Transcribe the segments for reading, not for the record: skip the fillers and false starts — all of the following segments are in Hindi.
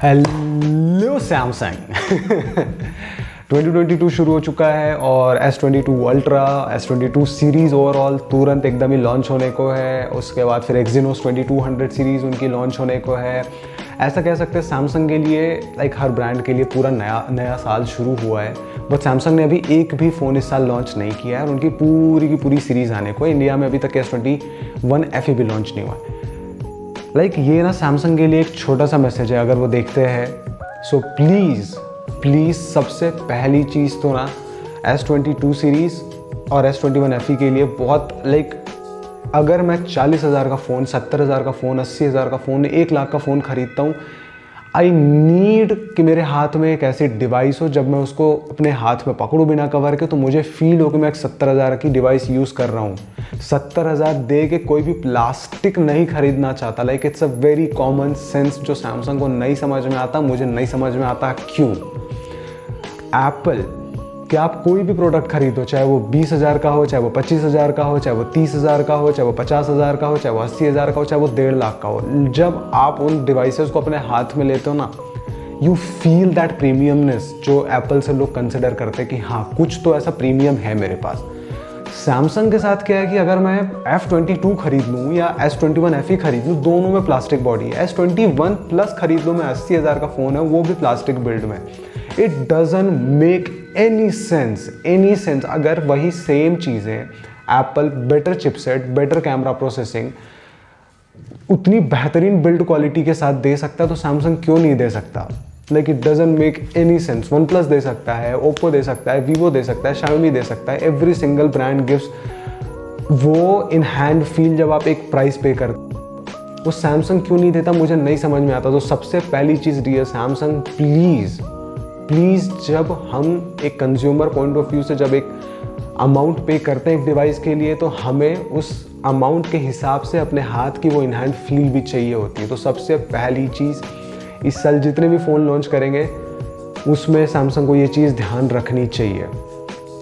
हेलो सैमसंग 2022 शुरू हो चुका है और S22 ultra S22 series overall तुरंत एकदम ही लॉन्च होने को है। उसके बाद फिर Exynos 2200 सीरीज़ उनकी लॉन्च होने को है। ऐसा कह सकते हैं सैमसंग के लिए हर ब्रांड के लिए पूरा नया साल शुरू हुआ है। बट सैमसंग ने अभी एक भी फ़ोन इस साल लॉन्च नहीं किया है और उनकी पूरी की पूरी सीरीज़ आने को है। इंडिया में अभी तक S21 FE भी लॉन्च नहीं हुआ है। ये ना सैमसंग के लिए एक छोटा सा मैसेज है, अगर वो देखते हैं सो प्लीज़ सबसे पहली चीज़ तो ना S22 सीरीज़ और S21 FE के लिए बहुत अगर मैं 40,000 का फ़ोन, 70,000 का फ़ोन, 80,000 का फ़ोन, 1 लाख का फ़ोन ख़रीदता हूँ, आई नीड कि मेरे हाथ में एक ऐसी डिवाइस हो जब मैं उसको अपने हाथ में पकड़ूँ बिना कवर के, तो मुझे फील हो कि मैं एक 70,000 की डिवाइस यूज़ कर रहा हूँ। 70,000 दे के कोई भी प्लास्टिक नहीं खरीदना चाहता। It's a very common sense जो सैमसंग को नहीं समझ में आता, मुझे नहीं समझ में आता क्यों। एप्पल कि आप कोई भी प्रोडक्ट खरीदो, चाहे वो 20,000 का हो, चाहे वो 25,000 का हो, चाहे वो 30,000 का हो, चाहे वो 50,000 का हो, चाहे वो 80,000 का हो, चाहे वो 1.5 लाख का हो, जब आप उन डिवाइसेस को अपने हाथ में लेते हो ना, यू फील दैट प्रीमियमनेस जो एप्पल से लोग कंसिडर करते हैं कि हाँ कुछ तो ऐसा प्रीमियम है मेरे पास। सैमसंग के साथ क्या है कि अगर मैं F22 खरीद लूँ या S21 FE खरीद लूँ, दोनों में प्लास्टिक बॉडी है। S21 प्लस खरीद लूँ, मैं 80,000 का फ़ोन है, वो भी प्लास्टिक बिल्ड में। It doesn't make any sense. अगर वही सेम चीज़ें Apple better chipset, better camera processing, उतनी बेहतरीन बिल्ड क्वालिटी के साथ दे सकता है तो सैमसंग क्यों नहीं दे सकता। It doesn't make any sense. OnePlus दे सकता है, ओप्पो दे सकता है, वीवो दे सकता है, शाओमी दे सकता है। एवरी सिंगल ब्रांड गिव्स वो इन हैंड फील जब आप एक प्राइस पे कर, वो सैमसंग क्यों नहीं देता मुझे नहीं समझ में आता। तो सबसे पहली चीज़ डियर सैमसंग, प्लीज़ जब हम एक कंज्यूमर पॉइंट ऑफ व्यू से जब एक अमाउंट पे करते हैं एक डिवाइस के लिए, तो हमें उस अमाउंट के हिसाब से अपने हाथ की वो इन हैंड फील भी चाहिए होती है। तो सबसे पहली चीज़, इस साल जितने भी फ़ोन लॉन्च करेंगे उसमें सैमसंग को ये चीज़ ध्यान रखनी चाहिए।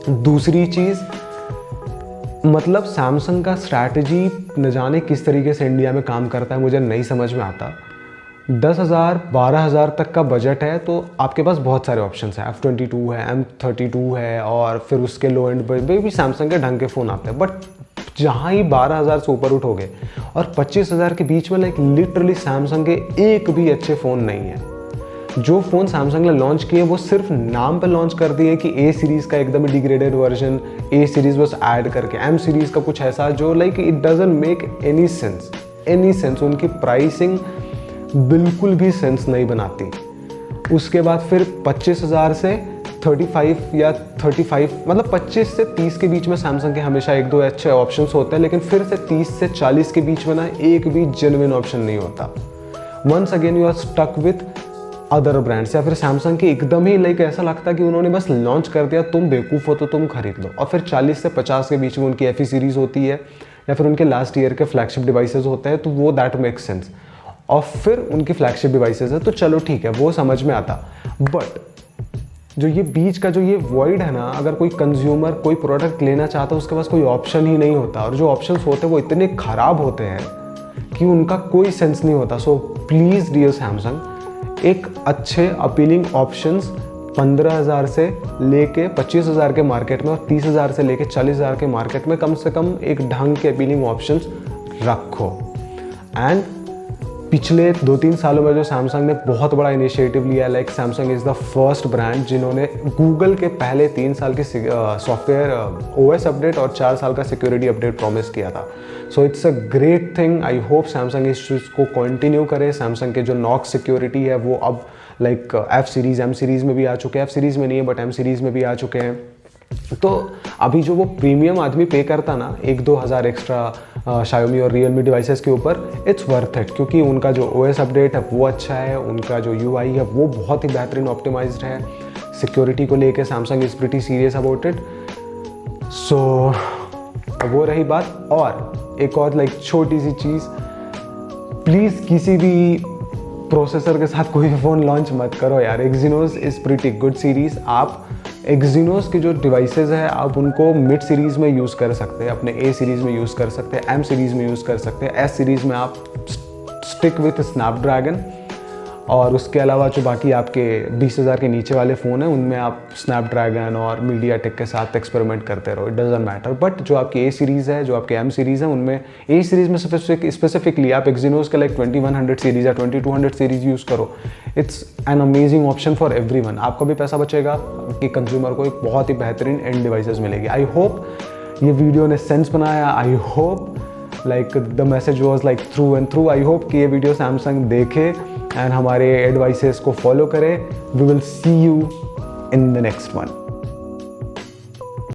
दूसरी चीज़, सैमसंग का स्ट्रैटेजी न जाने किस तरीके से इंडिया में काम करता है, मुझे नहीं समझ में आता। 10,000 12,000 तक का बजट है तो आपके पास बहुत सारे ऑप्शंस हैं। F22 है, M32 है और फिर उसके लो एंड पे भी सैमसंग के ढंग के फ़ोन आते हैं। बट जहाँ ही 12,000 से ऊपर उठोगे और 25,000 के बीच में लिटरली सैमसंग के एक भी अच्छे फ़ोन नहीं है। जो फ़ोन सैमसंग ने लॉन्च किए वो सिर्फ नाम पे लॉन्च कर दिए कि A सीरीज़ का एकदम डिग्रेडेड वर्जन, A सीरीज़ बस ऐड करके, M सीरीज़ का कुछ ऐसा जो it doesn't make any sense. उनकी प्राइसिंग बिल्कुल भी सेंस नहीं बनाती। उसके बाद फिर 25,000 से 35 या 35 25 से 30 के बीच में सैमसंग के हमेशा एक दो अच्छे ऑप्शंस होते हैं, लेकिन फिर से 30 से 40 के बीच में ना एक भी जेन्युइन ऑप्शन नहीं होता। Once again you are stuck with other brands, या फिर सैमसंग के एकदम ही ऐसा लगता है कि उन्होंने बस लॉन्च कर दिया, तुम बेवकूफ़ हो तो तुम खरीद लो। और फिर 40 से 50 के बीच में उनकी FE सीरीज़ होती है या फिर उनके लास्ट ईयर के फ्लैगशिप डिवाइसेज होते हैं, तो वो दैट मेक्स सेंस। और फिर उनकी फ्लैगशिप डिवाइसेस है तो चलो ठीक है, वो समझ में आता। बट जो ये बीच का जो ये वॉइड है ना, अगर कोई कंज्यूमर कोई प्रोडक्ट लेना चाहता है, उसके पास कोई ऑप्शन ही नहीं होता, और जो ऑप्शंस होते हैं वो इतने ख़राब होते हैं कि उनका कोई सेंस नहीं होता। सो प्लीज़ डियर सैमसंग, एक अच्छे अपीलिंग ऑप्शंस 15,000 से लेके 25,000 के मार्केट में और 30,000 से लेके 40,000 के मार्केट में कम से कम एक ढंग के अपीलिंग ऑप्शंस रखो। एंड पिछले 2-3 सालों में जो सैमसंग ने बहुत बड़ा इनिशिएटिव लिया है, Samsung is the first brand जिन्होंने गूगल के पहले 3 साल के सॉफ्टवेयर OS अपडेट और 4 साल का सिक्योरिटी अपडेट प्रॉमिस किया था। So it's a great thing. I hope Samsung इस चीज़ को कंटिन्यू करे। सैमसंग के जो नॉक्स सिक्योरिटी है वो अब F सीरीज़ M सीरीज़ में भी आ चुके हैं। F सीरीज़ में नहीं है बट M सीरीज़ में भी आ चुके हैं। तो अभी जो वो प्रीमियम आदमी पे करता ना 1-2 हज़ार एक्स्ट्रा शाओमी और रियलमी डिवाइसेस के ऊपर, इट्स वर्थ इट, क्योंकि उनका जो OS अपडेट है वो अच्छा है, उनका जो UI है वो बहुत ही बेहतरीन ऑप्टिमाइज्ड है। सिक्योरिटी को लेके Samsung is pretty serious about it. So वो रही बात। और एक और छोटी सी चीज़, प्लीज़ किसी भी प्रोसेसर के साथ कोई भी फ़ोन लॉन्च मत करो यार। Exynos is pretty good series. आप Exynos के जो डिवाइसेस है आप उनको मिड सीरीज़ में यूज़ कर सकते हैं, अपने A सीरीज़ में यूज़ कर सकते हैं, M सीरीज़ में यूज़ कर सकते हैं। S सीरीज़ में आप स्टिक विथ स्नैपड्रैगन। और उसके अलावा जो बाकी आपके 20,000 के नीचे वाले फ़ोन हैं उनमें आप स्नैपड्रैगन और मीडियाटेक के साथ एक्सपेरिमेंट करते रहो, इट डजंट मैटर। बट जो आपकी ए सीरीज़ है, जो आपके एम सीरीज़ है, उनमें ए सीरीज़ में स्पेसिफिकली आप एक्जीनोस का लाइक 2100 सीरीज़ या 2200 सीरीज़ यूज़ करो। It's an amazing option for everyone. आपका भी पैसा बचेगा कि कंज्यूमर को एक बहुत ही बेहतरीन एंड डिवाइसेस मिलेगी। आई होप ये वीडियो ने सेंस बनाया। I hope like the message was like through and through. I hope कि ये वीडियो सैमसंग देखे एंड हमारे एडवाइसेस को फॉलो करें। We will see you in the next one.